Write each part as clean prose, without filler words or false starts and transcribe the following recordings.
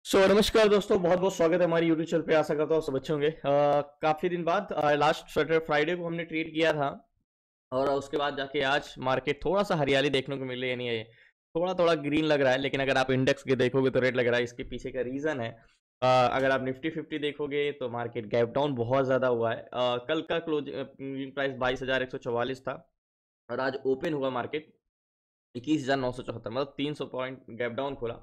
नमस्कार दोस्तों, बहुत बहुत स्वागत है हमारी यूट्यूब चैनल पे। आशा करता हूँ सब अच्छे होंगे। काफी दिन बाद लास्ट सैटरडे फ्राइडे को हमने ट्रेड किया था और उसके बाद जाके आज मार्केट थोड़ा सा हरियाली देखने को मिल रही है। नहीं है, थोड़ा थोड़ा ग्रीन लग रहा है, लेकिन अगर आप इंडेक्स के देखोगे तो रेड लग रहा है। इसके पीछे का रीजन है, अगर आप निफ्टी 50 देखोगे तो मार्केट गैप डाउन बहुत ज्यादा हुआ है। कल का क्लोजिंग प्राइस 22,144 था और आज ओपन हुआ मार्केट 21,974, मतलब 300 पॉइंट गैप डाउन खुला।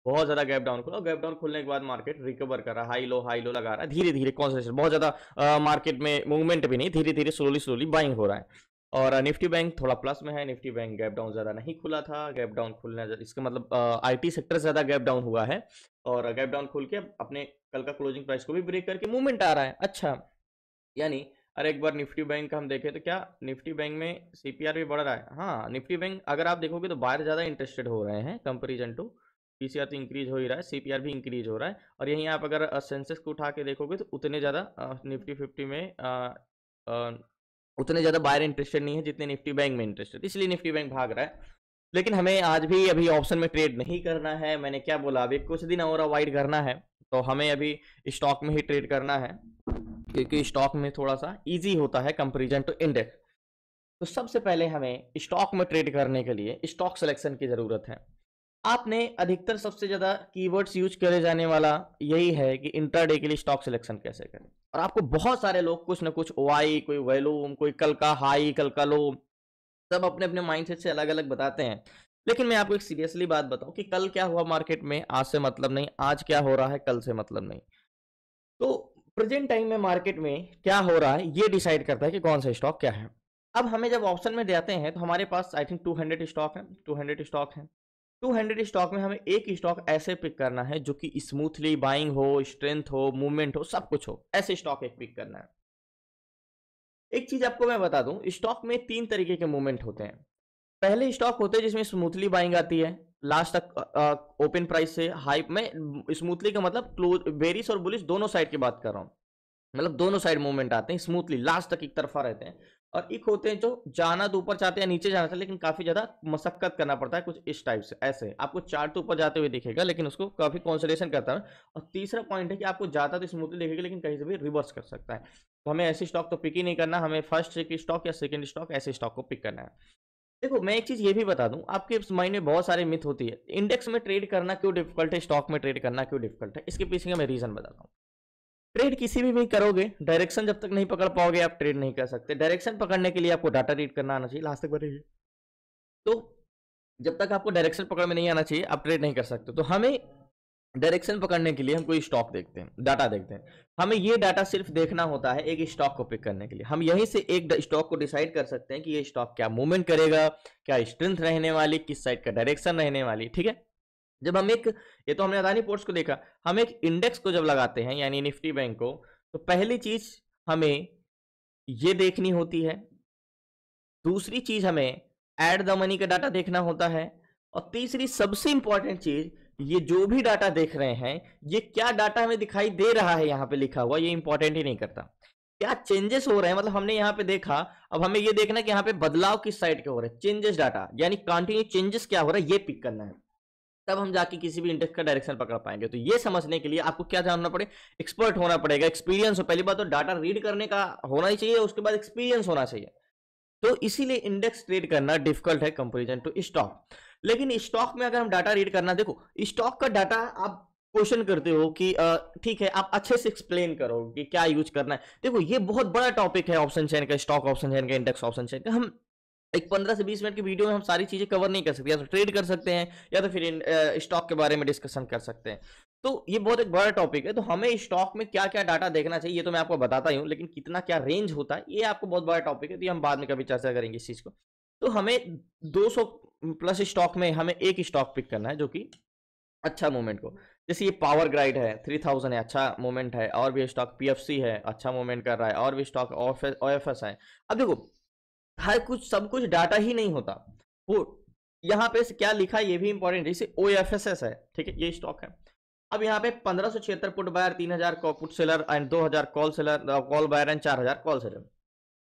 बहुत ज्यादा गैप डाउन खुला और गैप डाउन खुलने के बाद मार्केट रिकवर कर रहा है, हाई लो लगा रहा है धीरे धीरे। कॉन्सेंट्रेशन बहुत ज्यादा मार्केट में मूवमेंट भी नहीं, धीरे धीरे स्लोली बाइंग हो रहा है। और निफ्टी बैंक थोड़ा प्लस में है। निफ्टी बैंक गैप डाउन ज्यादा नहीं खुला था। गैप डाउन खुलने इसका मतलब आईटी सेक्टर ज्यादा गैप डाउन हुआ है और गैप डाउन खुल के अपने कल का क्लोजिंग प्राइस को भी ब्रेक करके मूवमेंट आ रहा है। अच्छा, यानी अरे एक बार निफ्टी बैंक का हम देखें तो क्या निफ्टी बैंक में सीपीआर भी बढ़ रहा है। हाँ, निफ्टी बैंक अगर आप देखोगे तो बाहर ज़्यादा इंटरेस्टेड हो रहे हैं कंपेरिजन टू पीसीआर। तो इंक्रीज हो ही रहा है, सीपीआर भी इंक्रीज हो रहा है। और यहीं आप अगर सेंसेक्स को उठा के देखोगे तो उतने ज़्यादा निफ्टी 50 में उतने ज़्यादा बाहर इंटरेस्टेड नहीं है जितने निफ्टी बैंक में इंटरेस्टेड, इसलिए निफ्टी बैंक भाग रहा है। लेकिन हमें आज भी अभी ऑप्शन में ट्रेड नहीं करना है। मैंने क्या बोला, अभी कुछ दिन और अवॉइड करना है, तो हमें अभी स्टॉक में ही ट्रेड करना है क्योंकि स्टॉक में थोड़ा सा इजी होता है कंपैरिजन टू इंडेक्स। तो सबसे पहले हमें स्टॉक में ट्रेड करने के लिए स्टॉक सिलेक्शन की जरूरत है। आपने अधिकतर सबसे ज्यादा कीवर्ड्स यूज करे जाने वाला यही है कि इंट्राडे के लिए स्टॉक सिलेक्शन कैसे करें। और आपको बहुत सारे लोग कुछ ना कुछ ओआई, कोई वैल्यूम, कोई कल का हाई कल का लो, सब अपने अपने माइंडसेट से अलग अलग बताते हैं। लेकिन मैं आपको एक सीरियसली बात बताऊं कि कल क्या हुआ मार्केट में आज से मतलब नहीं, आज क्या हो रहा है कल से मतलब नहीं। तो प्रेजेंट टाइम में मार्केट में क्या हो रहा है ये डिसाइड करता है कि कौन सा स्टॉक क्या है। अब हमें जब ऑप्शन में जाते हैं तो हमारे पास आई थिंक 200 स्टॉक है, 200 स्टॉक है। 200 स्टॉक में हमें एक स्टॉक ऐसे पिक करना है जो कि स्मूथली बाइंग हो, स्ट्रेंथ हो, मूवमेंट हो, सब कुछ हो, ऐसे स्टॉक एक पिक करना है। एक चीज आपको मैं बता दूं, स्टॉक में तीन तरीके के मूवमेंट होते हैं। पहले स्टॉक होते हैं जिसमें स्मूथली बाइंग आती है लास्ट तक ओपन प्राइस से हाई में। स्मूथली का मतलब क्लोज बेरिश और बुलिश दोनों साइड की बात कर रहा हूं, मतलब दोनों साइड मूवमेंट आते हैं स्मूथली, लास्ट तक एक तरफा रहते हैं। और एक होते हैं जो जाना तो ऊपर चाहते हैं नीचे जाना चाहते हैं, लेकिन काफी ज्यादा मशक्कत करना पड़ता है, कुछ इस टाइप से। ऐसे आपको चार्ट तो ऊपर जाते हुए दिखेगा लेकिन उसको काफी कॉन्सेंट्रेशन करता है। और तीसरा पॉइंट है कि आपको जाता तो स्मूथली दिखेगा लेकिन कहीं से भी रिवर्स कर सकता है। तो हमें ऐसे स्टॉक तो पिक ही नहीं करना, हमें फर्स्ट स्टॉक या सेकंड स्टॉक ऐसे स्टॉक को पिक करना है। देखो, मैं एक चीज ये भी बता दूं, आपके माइंड में बहुत सारे मिथ होती है। इंडेक्स में ट्रेड करना क्यों डिफिकल्ट है, स्टॉक में ट्रेड करना क्यों डिफिकल्ट है, इसके पीछे का मैं रीजन बताता हूँ। ट्रेड किसी भी करोगे, डायरेक्शन जब तक नहीं पकड़ पाओगे आप ट्रेड नहीं कर सकते। डायरेक्शन पकड़ने के लिए आपको डाटा रीड करना आना चाहिए। लास्ट तक बढ़ेगी तो जब तक आपको डायरेक्शन पकड़ में नहीं आना चाहिए आप ट्रेड नहीं कर सकते। तो हमें डायरेक्शन पकड़ने के लिए हम कोई स्टॉक देखते हैं, डाटा देखते हैं। हमें ये डाटा सिर्फ देखना होता है एक स्टॉक को पिक करने के लिए। हम यहीं से एक स्टॉक को डिसाइड कर सकते हैं कि ये स्टॉक क्या मूवमेंट करेगा, क्या स्ट्रेंथ रहने वाली, किस साइड का डायरेक्शन रहने वाली। ठीक है, जब हम एक, ये तो हमने अदानी पोर्ट्स को देखा, हम एक इंडेक्स को जब लगाते हैं यानी निफ्टी बैंक को, तो पहली चीज हमें ये देखनी होती है, दूसरी चीज हमें एड द मनी का डाटा देखना होता है, और तीसरी सबसे इंपॉर्टेंट चीज, ये जो भी डाटा देख रहे हैं ये क्या डाटा हमें दिखाई दे रहा है, यहां पे लिखा हुआ, ये इंपॉर्टेंट ही नहीं करता। क्या चेंजेस हो रहे हैं, मतलब हमने यहाँ पे देखा, अब हमें ये देखना है कि यहाँ पे बदलाव किस साइड के हो रहे हैं, चेंजेस डाटा यानी कंटिन्यू चेंजेस क्या हो रहा है ये पिक करना है। तब हम जाके किसी भी इंडेक्स का डायरेक्शन पकड़ पाएंगे। तो ये समझने के लिए आपको क्या जानना पड़े, एक्सपर्ट होना पड़ेगा, एक्सपीरियंस हो। पहली बात तो डाटा रीड करने का होना ही चाहिए, उसके बाद एक्सपीरियंस होना चाहिए। तो इसीलिए इंडेक्स ट्रेड करना डिफिकल्ट है कंपैरिजन टू स्टॉक। लेकिन स्टॉक में अगर हम डाटा रीड करना, देखो स्टॉक का डाटा आप क्वेश्चन करते हो कि ठीक है आप अच्छे से एक्सप्लेन करो कि क्या यूज करना है। देखो ये बहुत बड़ा टॉपिक है ऑप्शन चेन का, स्टॉक ऑप्शन चेन का, इंडेक्स ऑप्शन चेन का। हम एक 15 से 20 मिनट की वीडियो में हम सारी चीजें कवर नहीं कर सकते। या तो ट्रेड कर सकते हैं या तो फिर स्टॉक के बारे में डिस्कशन कर सकते हैं। तो ये बहुत एक बड़ा टॉपिक है। तो हमें स्टॉक में क्या क्या डाटा देखना चाहिए ये तो मैं आपको बताता ही हूँ, लेकिन कितना क्या रेंज होता है ये आपको बहुत बड़ा टॉपिक है, तो ये हम बाद में कभी चर्चा करेंगे इस चीज को। तो हमें 200 प्लस स्टॉक में हमें एक स्टॉक पिक करना है जो कि अच्छा मूवमेंट को, जैसे ये पावर ग्राइड है 3000 है, अच्छा मूवमेंट है। और भी स्टॉक पीएफसी है, अच्छा मूवमेंट कर रहा है। और भी स्टॉक ओएफएस है। अब देखो हर कुछ सब कुछ डाटा ही नहीं होता, वो यहाँ पे क्या लिखा है ये भी इंपॉर्टेंट है। जैसे ओएफएसएस है, ठीक है, ये स्टॉक है। अब यहाँ पे 1576 put buyer, 3000 put seller and 2000 call seller, call buyer and 4000 call seller.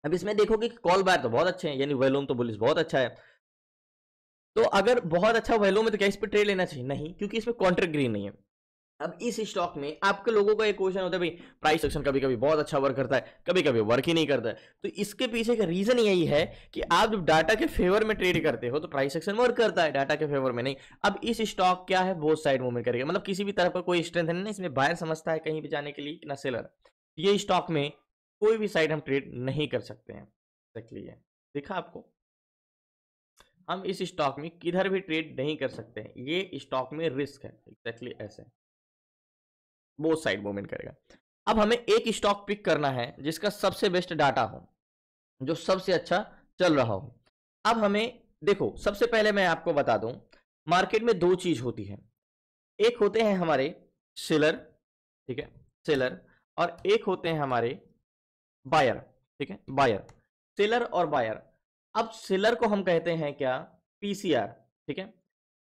अब इसमें देखोगे कि कॉल बायर तो बहुत अच्छे हैं, यानी वैल्यूम तो बुलिश बहुत अच्छा है। तो अगर बहुत अच्छा वैल्यूम है तो क्या इस पे ट्रेड लेना चाहिए? नहीं, क्योंकि इसमें कॉन्ट्रैक्ट ग्रीन नहीं है। अब इस स्टॉक में आपके लोगों का एक क्वेश्चन होता है भाई, प्राइस एक्शन कभी कभी बहुत अच्छा वर्क करता है, कभी कभी वर्क ही नहीं करता है। तो इसके पीछे का रीजन यही है कि आप जब डाटा के फेवर में ट्रेड करते हो तो प्राइस एक्शन वर्क करता है, डाटा के फेवर में नहीं। अब इस स्टॉक क्या है, बोथ साइड मूवमेंट करेगा, मतलब किसी भी तरफ का कोई स्ट्रेंथ नहीं, इसमें बायर समझता है कहीं भी जाने के लिए ना सेलर। ये स्टॉक में कोई भी साइड हम ट्रेड नहीं कर सकते हैं। एक्जेक्टली है, देखा आपको, हम इस स्टॉक में किधर भी ट्रेड नहीं कर सकते हैं, ये स्टॉक में रिस्क है। एक्जेक्टली ऐसे बोथ साइड मूवमेंट करेगा। अब हमें एक स्टॉक पिक करना है जिसका सबसे बेस्ट डाटा हो, जो सबसे अच्छा चल रहा हो। अब हमें देखो, सबसे पहले मैं आपको बता दूं, मार्केट में दो चीज होती है, एक होते हैं हमारे सेलर, ठीक है, सेलर, और एक होते हैं हमारे बायर, ठीक है, बायर, सेलर और बायर। अब सेलर को हम कहते हैं क्या, पीसीआर, ठीक है,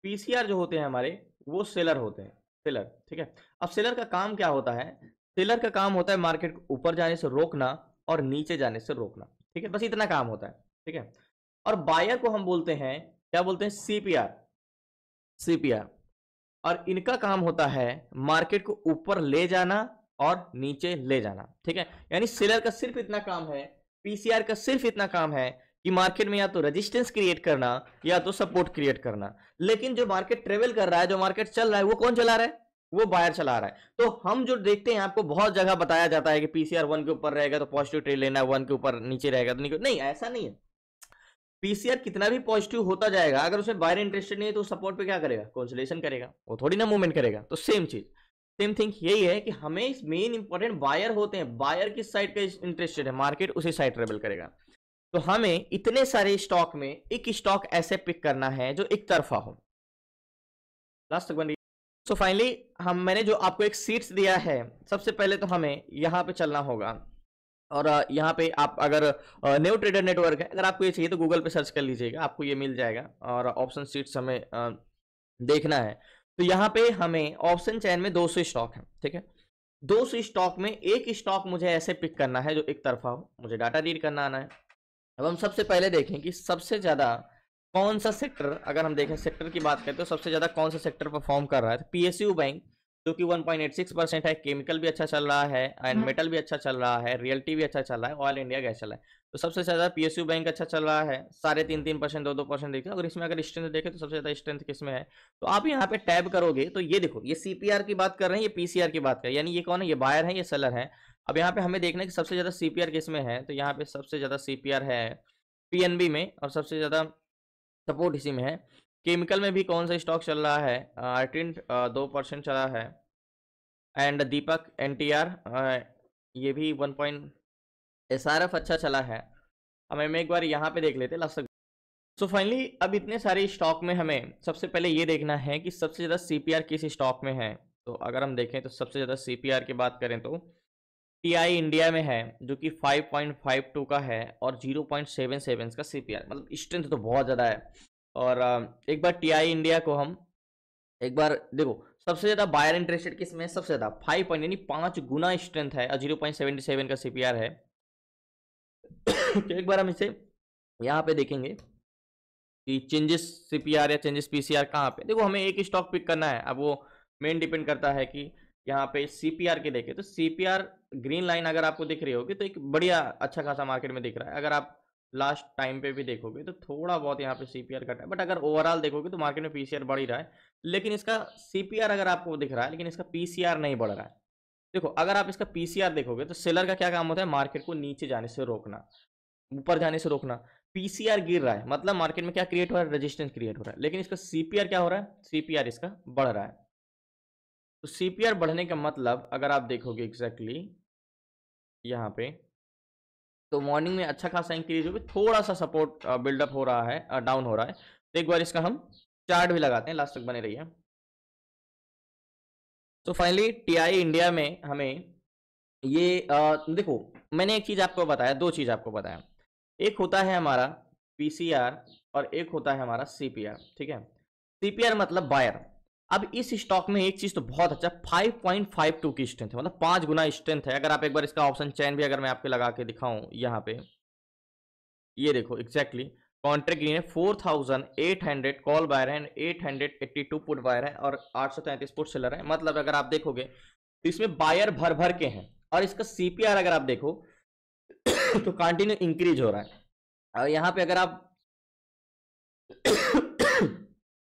पीसीआर जो होते हैं हमारे वो सेलर होते हैं, सेलर, ठीक है। अब सेलर का काम क्या होता है, सेलर का काम होता है मार्केट को ऊपर जाने से रोकना और नीचे जाने से रोकना, ठीक है, बस इतना काम होता है, ठीक है। और बायर को हम बोलते हैं, क्या बोलते हैं, सीपीआर, सीपीआर, और इनका काम होता है मार्केट को ऊपर ले जाना और नीचे ले जाना, ठीक है। यानी सेलर का सिर्फ इतना काम है, पीसीआर का सिर्फ इतना काम है कि मार्केट में या तो रेजिस्टेंस क्रिएट करना या तो सपोर्ट क्रिएट करना। लेकिन जो मार्केट ट्रेवल कर रहा है, जो मार्केट चल रहा है, वो कौन चला रहा है, वो बायर चला रहा है। तो हम जो देखते हैं, आपको बहुत जगह बताया जाता है कि पीसीआर 1 के ऊपर रहेगा तो पॉजिटिव ट्रेड लेना है, 1 के ऊपर नीचे रहेगा तो नहीं, ऐसा नहीं है। पीसीआर कितना भी पॉजिटिव होता जाएगा, अगर उसमें बायर इंटरेस्टेड नहीं है तो सपोर्ट पे क्या करेगा, कंसोलिडेशन करेगा, वो थोड़ी ना मूवमेंट करेगा। तो सेम चीज, सेम थिंग यही है कि हमें मेन इंपॉर्टेंट बायर होते हैं, बायर किस साइड का इंटरेस्टेड है, मार्केट उसी साइड ट्रेवल करेगा। तो हमें इतने सारे स्टॉक में एक स्टॉक ऐसे पिक करना है जो एक तरफा हो। लास्ट तक बन रही। सो फाइनली मैंने जो आपको एक सीट्स दिया है, सबसे पहले तो हमें यहाँ पे चलना होगा, और यहाँ पे आप अगर न्यू ट्रेडर नेटवर्क है, अगर आपको ये चाहिए तो गूगल पे सर्च कर लीजिएगा, आपको ये मिल जाएगा। और ऑप्शन सीट्स हमें देखना है, तो यहाँ पे हमें ऑप्शन चैन में 200 स्टॉक है, ठीक है। 200 स्टॉक में एक स्टॉक मुझे ऐसे पिक करना है जो एक तरफा हो, मुझे डाटा रीड करना आना है। अब हम सबसे पहले देखें कि सबसे ज्यादा कौन सा सेक्टर, अगर हम देखें सेक्टर की बात करें तो सबसे ज्यादा कौन सा सेक्टर परफॉर्म कर रहा है, तो पीएसयू बैंक जो कि 1.86% है, केमिकल भी अच्छा चल रहा है, एंड मेटल भी अच्छा चल रहा है, रियल्टी भी अच्छा चल रहा है, ऑयल इंडिया गैस चल रहा है। तो सबसे ज्यादा पीएसयू बैंक अच्छा चल रहा है, 3.5%, 2% देखते हैं। अगर इसमें अगर स्ट्रेंथ देखें तो सबसे ज्यादा स्ट्रेंथ किसमें है, तो आप यहाँ पे टैब करोगे तो ये देखो, ये सीपीआर की बात कर रहे हैं, ये पीसीआर की बात कर रहे हैं, यानी ये कौन है, ये बायर है, ये सेलर है। अब यहाँ पे हमें देखना है कि सबसे ज्यादा सीपीआर किसमें है, तो यहाँ पे सबसे ज्यादा सीपीआर है पीएनबी में, और सबसे ज्यादा सपोर्ट इसी में है। केमिकल में भी कौन सा स्टॉक चल रहा है, आर्टिंट 2% चला है, एंड दीपक एनटीआर ये भी 1. एसआरएफ अच्छा चला है। अब हम एक बार यहाँ पे देख लेते हैं लास्ट। सो फाइनली अब इतने सारे स्टॉक में हमें सबसे पहले ये देखना है कि सबसे ज़्यादा सीपीआर किस स्टॉक में है। तो अगर हम देखें तो सबसे ज़्यादा सीपीआर की बात करें तो टीआई इंडिया में है, जो कि 5.52 का है, और 0.77 का सीपीआर, मतलब स्ट्रेंथ तो बहुत ज़्यादा है। और एक बार टीआई इंडिया को हम एक बार देखो, सबसे ज्यादा बायर इंटरेस्टेड किस में है, सबसे ज्यादा 5 यानी 5 गुना स्ट्रेंथ है और 0.77 का सीपीआर है। तो एक बार हम इसे यहाँ पे देखेंगे कि चेंजेस सीपीआर या चेंजेस पीसीआर कहाँ पे, देखो हमें एक स्टॉक पिक करना है। अब वो मेन डिपेंड करता है कि यहाँ पे सीपीआर के देखें तो सीपीआर ग्रीन लाइन अगर आपको दिख रही होगी तो एक बढ़िया अच्छा खासा मार्केट में दिख रहा है। अगर आप लास्ट टाइम पे भी देखोगे तो थोड़ा बहुत यहाँ पे सीपीआर घटा है, बट अगर ओवरऑल देखोगे तो मार्केट में पीसीआर बढ़ ही रहा है। लेकिन इसका सीपीआर अगर आपको दिख रहा है, लेकिन इसका पीसीआर नहीं बढ़ रहा है। देखो अगर आप इसका पीसीआर देखोगे तो सेलर का क्या काम होता है, मार्केट को नीचे जाने से रोकना, ऊपर जाने से रोकना। पीसीआर गिर रहा है मतलब मार्केट में क्या क्रिएट हो रहा है, रेजिस्टेंस क्रिएट हो रहा है। लेकिन इसका सीपीआर क्या हो रहा है, सीपीआर इसका बढ़ रहा है। तो सीपीआर बढ़ने का मतलब अगर आप देखोगे एग्जैक्टली यहाँ पे, तो मॉर्निंग में अच्छा खासा इंक्रीज होगी, थोड़ा सा सपोर्ट बिल्डअप हो रहा है, डाउन हो रहा है। तो एक बार इसका हम चार्ट भी लगाते हैं, लास्ट तक बने रहिए। तो फाइनली टीआई इंडिया में हमें ये देखो, मैंने एक चीज आपको बताया, दो चीज आपको बताया, एक होता है हमारा पीसीआर और एक होता है हमारा सीपीआर, ठीक है। सीपीआर मतलब बायर। अब इस स्टॉक में एक चीज तो बहुत अच्छा, 5.52 की स्ट्रेंथ है, मतलब 5 गुना स्ट्रेंथ है। अगर आप एक बार इसका ऑप्शन चैन भी अगर मैं आपको लगा के दिखाऊं यहाँ पे, ये देखो एग्जैक्टली कॉन्ट्रैक्ट ग्रीन है, 4800 कॉल बायर है, 882 पुट बायर है और 833 पुट सेलर है। मतलब अगर आप देखोगे तो इसमें बायर भर भर के हैं और इसका सीपीआर अगर आप देखो तो कंटिन्यू इंक्रीज हो रहा है। और यहाँ पे अगर आप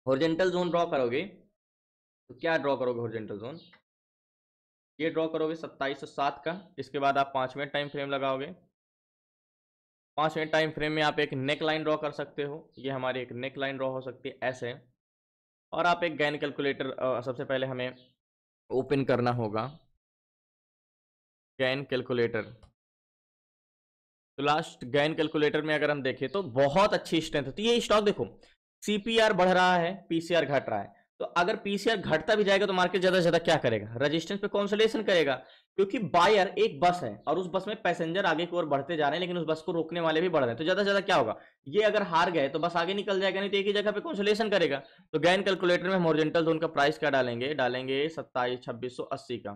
हॉरिजॉन्टल जोन ड्रॉ करोगे तो क्या ड्रॉ करोगे? हॉरिजॉन्टल जोन ये ड्रॉ करोगे 2707 का। इसके बाद आप 5 मिनट टाइम फ्रेम लगाओगे। 5 मिनट टाइम फ्रेम में आप एक नेक लाइन ड्रॉ कर सकते हो। ये हमारी एक नेक लाइन ड्रॉ हो सकती है ऐसे। और आप एक गैन कैलकुलेटर सबसे पहले हमें ओपन करना होगा, गैन कैलकुलेटर। तो लास्ट गैन कैलकुलेटर में अगर हम देखें तो बहुत अच्छी स्ट्रेंथ होती है। ये स्टॉक देखो, सीपीआर बढ़ रहा है, पीसीआर घट रहा है। तो अगर पीसीआर घटता भी जाएगा तो मार्केट ज्यादा से ज्यादा क्या करेगा? रेजिस्टेंस पे कंसोलिडेशन करेगा, क्योंकि बायर एक बस है और उस बस में पैसेंजर आगे की ओर बढ़ते जा रहे हैं, लेकिन उस बस को रोकने वाले भी बढ़ रहे हैं। तो ज्यादा से ज्यादा क्या होगा? ये अगर हार गए तो बस आगे निकल जाएगा, नहीं तो एक ही जगह पे कंसोलिडेशन करेगा। तो गैन कैलकुलेटर में हम ओरिजेंटल जोन का प्राइस क्या डालेंगे? डालेंगे 2680 का,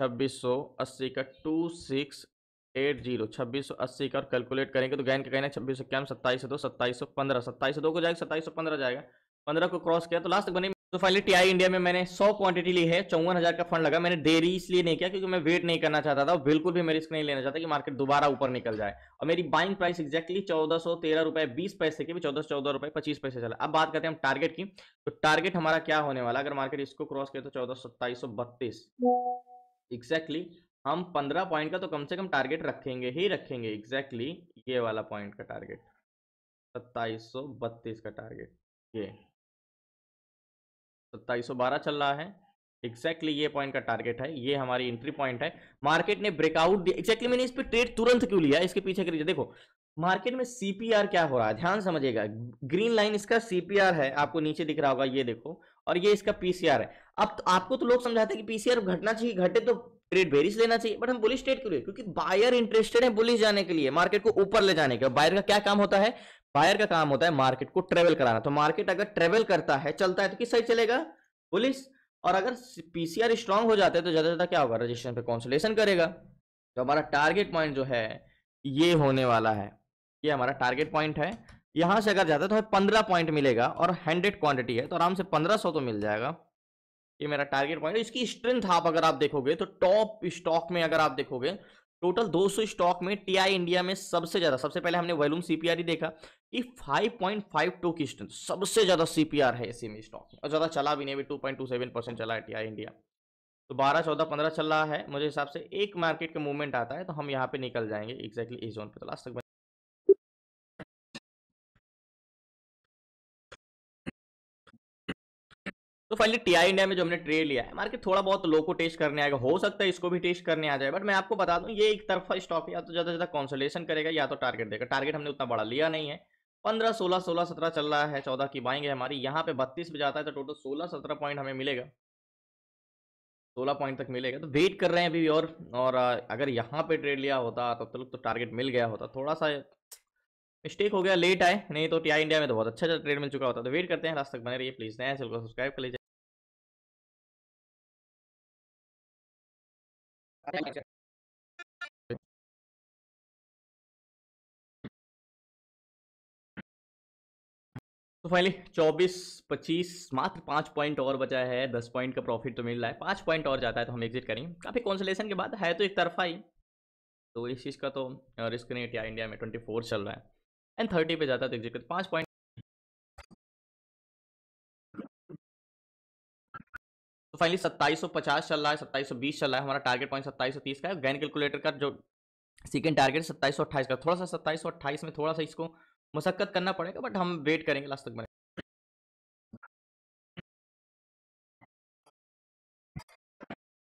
2680 का 2680, 2680 का। और कैलकुलेट करेंगे तो गैन का कहना है 2691, 2702, 2715, 2702 को जाएगा, 2715 जाएगा। 15 को क्रॉस किया तो लास्ट तक बने। तो फाइनली टीआई इंडिया में मैंने 100 क्वांटिटी ली है, 54,000 का फंड लगा। मैंने देरी इसलिए नहीं किया क्योंकि मैं वेट नहीं करना चाहता था, बिल्कुल भी मैं रिस्क नहीं लेना चाहता कि मार्केट दोबारा ऊपर निकल जाए। और मेरी बाइंग प्राइस एक्जैक्टली 1413 रुपए 20 पैसे की भी 1414 रुपए 25 पैसे चला। अब बात करते हैं हम टारगेट की। तो टारगेट हमारा क्या होने वाला? अगर मार्केट इसको क्रॉस करे तो 142732 एग्जैक्टली हम 15 पॉइंट का तो कम से कम टारगेट रखेंगे ही रखेंगे। एग्जैक्टली ये वाला पॉइंट का टारगेट 2732 का टारगेट, ये 2712 चल रहा है। एग्जैक्टली ये पॉइंट का टारगेट है, ये हमारी एंट्री पॉइंट है। मार्केट ने ब्रेकआउट दिया। एग्जैक्टली मैंने इस पे ट्रेड तुरंत क्यों लिया, इसके पीछे करिए। देखो मार्केट में सीपीआर क्या हो रहा है, ध्यान समझिएगा। ग्रीन लाइन इसका सीपीआर है, आपको नीचे दिख रहा होगा, ये देखो। और ये इसका पीसीआर है। अब तो आपको तो लोग समझाते हैं कि पीसीआर घटना चाहिए, घटे तो ट्रेड बेरिश लेना चाहिए, बट हम बुलिश ट्रेड क्यों लिए? क्योंकि बायर इंटरेस्टेड है बुलिश जाने के लिए, मार्केट को ऊपर ले जाने का। बायर का क्या काम होता है? बायर का काम होता है मार्केट को ट्रेवल कराना। तो मार्केट अगर ट्रेवल करता है, चलता है, तो किस साइड चलेगा? बुलिश। और अगर पीसीआर स्ट्रांग हो जाते हैं तो ज्यादा से ज्यादा क्या होगा? रजिस्ट्रेशन पे कॉन्सोलेशन करेगा। तो हमारा टारगेट पॉइंट जो है ये होने वाला है, ये हमारा टारगेट पॉइंट है। यहां से अगर जाता है तो हमें 15 पॉइंट मिलेगा और 100 क्वांटिटी है तो आराम से 1500 तो मिल जाएगा। ये मेरा टारगेट पॉइंट है। इसकी स्ट्रेंथ आप अगर आप देखोगे तो टॉप स्टॉक में अगर आप देखोगे टोटल 200 स्टॉक में टीआई इंडिया में सबसे ज्यादा, सबसे पहले हमने वॉल्यूम सीपीआर ही देखा कि 5.52 की स्ट्रेंथ, सबसे ज्यादा सीपीआर है इसी में स्टॉक में। और ज्यादा चला भी नहीं, अभी 2.27% चला है टीआई इंडिया। तो 12 14 15 चल रहा है। मुझे हिसाब से एक मार्केट का मूवमेंट आता है तो हम यहाँ पे निकल जाएंगे एग्जैक्टली इस जोन पे। तो लास्ट तक तो फाइनली टीआई इंडिया में जो हमने ट्रेड लिया है, मार्केट थोड़ा बहुत लो को टेस्ट करने आएगा, हो सकता है इसको भी टेस्ट करने आ जाए। बट मैं आपको बता दूं ये एक तरफा स्टॉक है, या तो ज्यादा से ज्यादा कंसोलेशन करेगा या तो टारगेट देगा। टारगेट हमने उतना बड़ा लिया नहीं है। 15 16 16 17 चल रहा है, 14 की बाइंग है हमारी। यहाँ पे 32 पे जाता है तो टोटल 16 17 पॉइंट हमें मिलेगा, 16 पॉइंट तक मिलेगा। तो वेट कर रहे हैं अभी। और अगर यहाँ पे ट्रेड लिया होता तब तो टारगेट मिल गया होता। थोड़ा सा मिस्टेक हो गया, लेट आए, नहीं तो टीआई इंडिया में तो बहुत अच्छा ट्रेड मिल चुका होता। तो वेट करते हैं, लास्ट तक बने रहिए प्लीज। नया चैनल को सब्सक्राइब कर लीजिए। तो फाइनली 24 25 मात्र 5 पॉइंट और बचा है। 10 पॉइंट का प्रॉफिट तो मिल रहा है, 5 पॉइंट और जाता है तो हम एग्जिट करेंगे। काफी कॉन्सोलेशन के बाद है तो एक तरफा ही, तो इस चीज का तो रिस्क नहीं है। इंडिया में 24 चल रहा है एंड 30 पे जाता है तो एग्जिट करते 5 पॉइंट। तो फाइनली 2750 चल रहा है, 2720 चल रहा है। हमारा टारगेट पॉइंट 2730 का है। गैन कैलकुलेटर का जो सेकंड टारगेट 2728 का। थोड़ा सा 2728 में थोड़ा सा इसको मशक्कत करना पड़ेगा, बट हम वेट करेंगे लास्ट तक।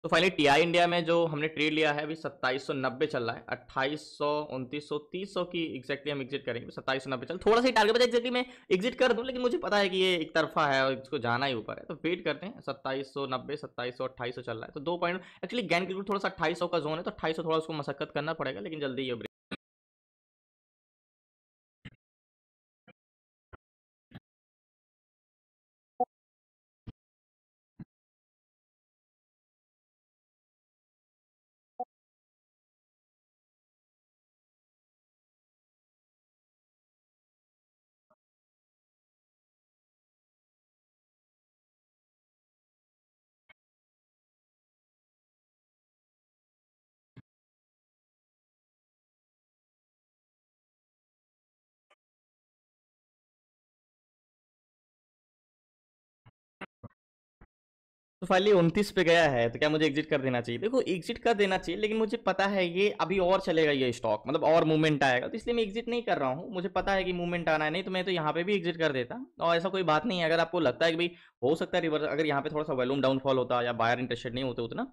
तो फाइनली टीआई इंडिया में जो हमने ट्रेड लिया है अभी 2790 चल रहा है। 2800 2900 3000 की एग्जैक्टली हम एग्जिट करेंगे। 2790 चल, थोड़ा सा ही टारगेट बचा एग्जैक्टली मैं एग्जिट कर दूं, लेकिन मुझे पता है कि ये एक तरफा है और इसको जाना ही ऊपर है। तो वेट करते हैं। 2790 2700 2800 चल रहा है तो 2 पॉइंट एक्चुअली गैन के थोड़ा सा 2800 का जोन है, तो 2800 थोड़ा उसको मशक्कत करना पड़ेगा, लेकिन जल्दी ये तो फाइनली 29 पे गया है, तो क्या मुझे एग्जिट कर देना चाहिए? देखो एग्जिट कर देना चाहिए, लेकिन मुझे पता है ये अभी और चलेगा ये स्टॉक, मतलब और मूवमेंट आएगा, तो इसलिए मैं एग्जिट नहीं कर रहा हूँ। मुझे पता है कि मूवमेंट आना है, नहीं तो मैं तो यहाँ पे भी एग्जिट कर देता। और ऐसा कोई बात नहीं है, अगर आपको लगता है कि भाई हो सकता है रिवर्स, अगर यहाँ पे थोड़ा सा वॉल्यूम डाउनफॉल होता या बायर इंटरेस्टेड नहीं होते उतना,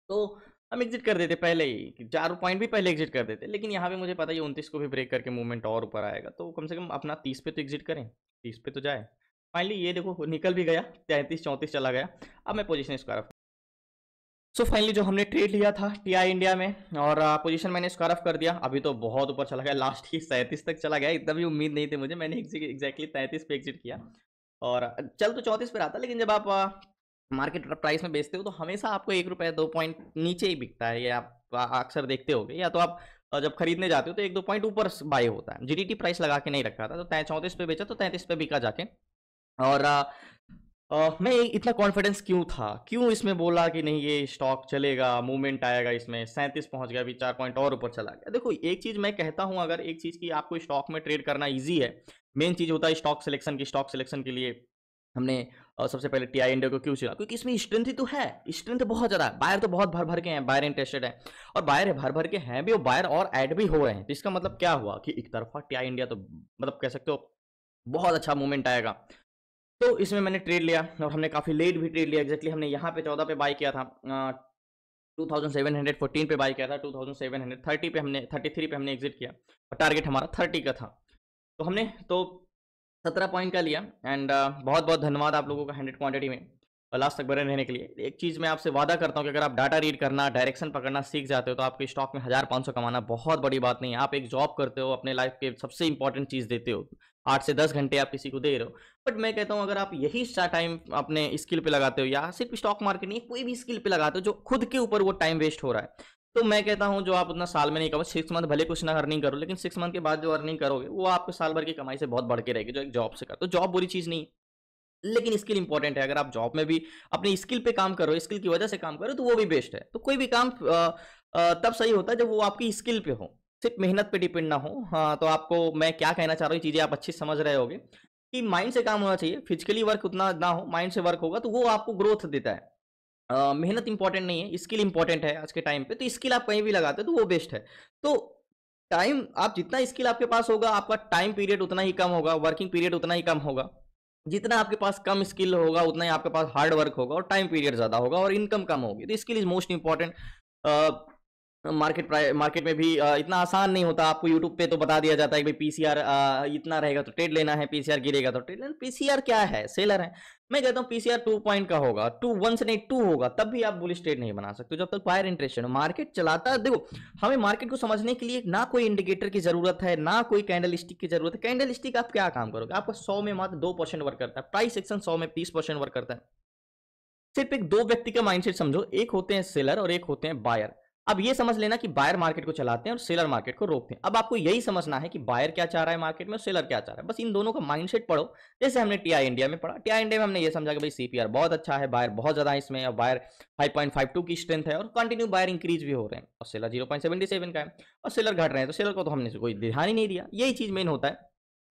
तो हम एग्जिट कर देते पहले ही, कि 4 पॉइंट भी पहले एग्जिट कर देते। लेकिन यहाँ पे मुझे पता है 29 को भी ब्रेक करके मूवमेंट और ऊपर आएगा, तो कम से कम अपना 30 पे तो एग्जिट करें, 30 पे तो जाए। फाइनली ये देखो निकल भी गया, 33-34 चला गया। अब मैं पोजीशन स्क्वायर सो फाइनली जो हमने ट्रेड लिया था टीआई इंडिया में, और पोजीशन मैंने स्क्वायर ऑफ कर दिया। अभी तो बहुत ऊपर चला गया, लास्ट ही 37 तक चला गया। इतना भी उम्मीद नहीं थी मुझे, मैंने एग्जैक्टली 33 पे एग्जिट किया, और चल तो 34 पे रहा था। लेकिन जब आप मार्केट प्राइस में बेचते हो तो हमेशा आपको 1 रुपये 2 पॉइंट नीचे ही बिकता है, ये आप अक्सर देखते होगे। या तो आप जब खरीदने जाते हो तो 1-2 पॉइंट ऊपर बाय होता है। जीडीटी प्राइस लगा के नहीं रखा था, तो 34 पे बेचा तो 33 पे बिका जाके। और मैं इतना कॉन्फिडेंस क्यों था, क्यों इसमें बोला कि नहीं ये स्टॉक चलेगा, मूवमेंट आएगा इसमें, 37 पहुंच गया, अभी 4 पॉइंट और ऊपर चला गया। देखो एक चीज मैं कहता हूं, अगर एक चीज की आपको स्टॉक में ट्रेड करना इजी है, मेन चीज होता है स्टॉक सिलेक्शन की। स्टॉक सिलेक्शन के लिए हमने सबसे पहले टीआई इंडिया को क्यों चुना, क्योंकि इसमें स्ट्रेंथ ही तो है, स्ट्रेंथ बहुत ज्यादा है। बायर तो बहुत भर भर के हैं, बायर इंटरेस्टेड है, और बायर भर भर के हैं भी, और बायर और ऐड भी हो रहे हैं। तो इसका मतलब क्या हुआ कि एक तरफा टीआई इंडिया तो मतलब कह सकते हो बहुत अच्छा मूवमेंट आएगा। तो इसमें मैंने ट्रेड लिया, और हमने काफ़ी लेट भी ट्रेड लिया। एग्जैक्टली हमने यहाँ पे 14 पे बाई किया था, 2714 पे बाई किया था, 2730 पे हमने 33 पे हमने एग्जिट किया, और टारगेट हमारा 30 का था। तो हमने तो 17 पॉइंट का लिया। एंड बहुत बहुत धन्यवाद आप लोगों का 100 क्वांटिटी में लास्ट तक बने रहने के लिए। एक चीज़ मैं आपसे वादा करता हूँ कि अगर आप डाटा रीड करना, डायरेक्शन पकड़ना सीख जाते हो, तो आपके स्टॉक में 1500 कमाना बहुत बड़ी बात नहीं है। आप एक जॉब करते हो, अपने लाइफ के सबसे इंपॉर्टेंट चीज़ देते हो, 8 से 10 घंटे आप किसी को दे रहे हो। बट मैं कहता हूँ अगर आप यही टाइम अपने स्किल पे लगाते हो, या सिर्फ स्टॉक मार्केट नहीं, कोई भी स्किल पे लगाते हो जो खुद के ऊपर वो टाइम वेस्ट हो रहा है, तो मैं कहता हूँ जो आप उतना साल में नहीं करो, 6 मंथ भले कुछ ना अर्निंग करो, लेकिन 6 मंथ के बाद जो अर्निंग करोगे वो आपके साल भर की कमाई से बहुत बढ़ के रहेगी, जो एक जॉब से कर। तो जॉब बुरी चीज़ नहीं है, लेकिन स्किल इंपॉर्टेंट है। अगर आप जॉब में भी अपनी स्किल पे काम करो, स्किल की वजह से काम करो, तो वो भी बेस्ट है। तो कोई भी काम तब सही होता है जब वो आपकी स्किल पे हो, सिर्फ मेहनत पे डिपेंड ना हो। हाँ, तो आपको मैं क्या कहना चाह रहा हूँ, चीज़ें आप अच्छी समझ रहे होगे कि माइंड से काम होना चाहिए। फिजिकली वर्क उतना ना हो, माइंड से वर्क होगा तो वो आपको ग्रोथ देता है। मेहनत इंपॉर्टेंट नहीं है, स्किल इंपॉर्टेंट है आज के टाइम पे। तो स्किल आप कहीं भी लगाते हो तो वो बेस्ट है। तो टाइम, आप जितना स्किल आपके पास होगा, आपका टाइम पीरियड उतना ही कम होगा, वर्किंग पीरियड उतना ही कम होगा। जितना आपके पास कम स्किल होगा, उतना ही आपके पास हार्ड वर्क होगा, और टाइम पीरियड ज़्यादा होगा, और इनकम कम होगी। तो skill is most important. Market में भी इतना आसान नहीं होता। आपको यूट्यूब पे तो बता दिया जाता है कि भाई पीसीआर इतना रहेगा तो ट्रेड लेना है, पीसीआर गिरेगा तो ट्रेड लेना। पीसीआर क्या है, सेलर है। मैं कहता हूँ पीसीआर 2 पॉइंट का होगा, 1 से नहीं 2 होगा, तब भी आप बुलिश ट्रेड नहीं बना सकते जब तक बायर इंटरेस्टेड हो। मार्केट चलाता है, देखो हमें मार्केट को समझने के लिए ना कोई इंडिकेटर की जरूरत है, ना कोई कैंडल स्टिक की जरूरत है। कैंडल स्टिक आप क्या काम करोगे, आपका 100 में मात्र 2% वर्क करता है, प्राइस एक्शन 100 में 30% वर्क करता है। सिर्फ एक दो व्यक्ति का माइंडसेट समझो, एक होते हैं सेलर और एक होते हैं बायर। अब ये समझ लेना कि बायर मार्केट को चलाते हैं और सेलर मार्केट को रोकते हैं। अब आपको यही समझना है कि बायर क्या चाह रहा है मार्केट में और सेलर क्या चाह रहा है, बस इन दोनों का माइंडसेट पढ़ो। जैसे हमने टीआई इंडिया में पढ़ा, टीआई इंडिया में हमने ये समझा कि भाई सीपीआर बहुत अच्छा है, बायर बहुत ज्यादा है इसमें, और बायर 5.52 की स्ट्रेंथ है, और कंटिन्यू बायर इंक्रीज भी हो रहे हैं, और सेलर 0.77 का है, और सेलर घट रहे हैं, तो सेलर को तो हमने कोई ध्यान ही नहीं दिया। यही चीज मेन होता है।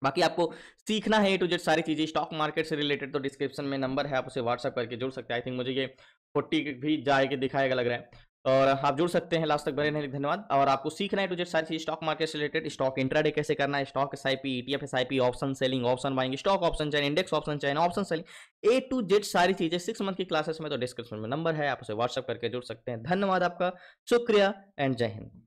बाकी आपको सीखना है ए टू जेड सारी चीजें स्टॉक मार्केट से रिलेटेड, तो डिस्क्रिप्शन में नंबर है, आप उसे व्हाट्सअप करके जुड़ सकते हैं। आई थिंक मुझे ये 40 भी जाके दिखाएगा लग रहा है, और आप जुड़ सकते हैं। लास्ट तक बने रहने के लिए धन्यवाद। और आपको सीखना है टू जेड सारी चीज स्टॉक मार्केट से रिलेटेड, स्टॉक इंट्राडे कैसे करना है, stock SIP, ETF SIP, option selling, option buying, stock option chain, index option chain, option selling, A to Z सारी चीजें 6 मंथ की क्लासेस में, तो डिस्क्रिप्शन में नंबर है, आप उसे व्हाट्सअप करके जुड़ सकते हैं। धन्यवाद आपका, शुक्रिया एंड जय हिंद।